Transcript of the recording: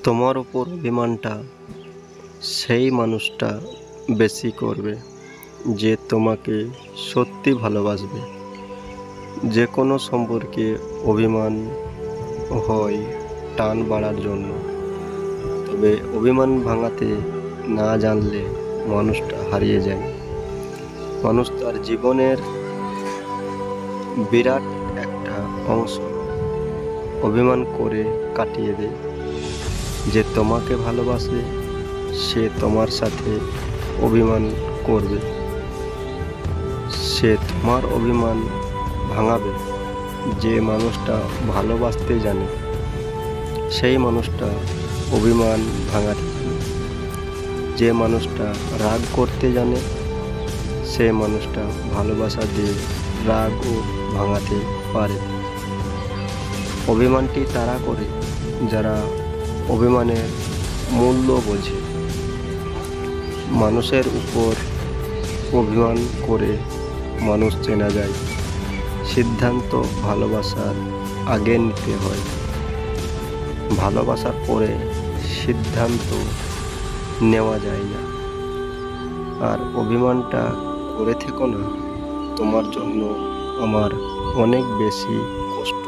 তোমার উপর অভিমানটা সেই মানুষটা বেশি করবে যে তোমাকে সত্যি ভালোবাসবে। যে কোনো সম্পর্কে অভিমান হয় টান বাড়ার জন্য, তবে অভিমান ভাঙাতে না জানলে মানুষটা হারিয়ে যায়। মানুষ তার জীবনের বিরাট একটা অংশ অভিমান করে কাটিয়ে দেয়। যে তোমাকে ভালোবাসে সে তোমার সাথে অভিমান করবে, সে তোমার অভিমান ভাঙাবে। যে মানুষটা ভালোবাসতে জানে সেই মানুষটা অভিমান ভাঙাতে জানে। যে মানুষটা রাগ করতে জানে সে মানুষটা ভালোবাসা দিয়ে রাগও ভাঙাতে পারে। অভিমানটি তারা করে যারা অভিমানের মূল্য বোঝে। মানুষের উপর অভিমান করে মানুষ চেনা যায়। সিদ্ধান্ত ভালোবাসার আগে নিতে হয়, ভালোবাসার পরে সিদ্ধান্ত নেওয়া যায় না। আর অভিমানটা করে থেকো না, তোমার জন্য আমার অনেক বেশি কষ্ট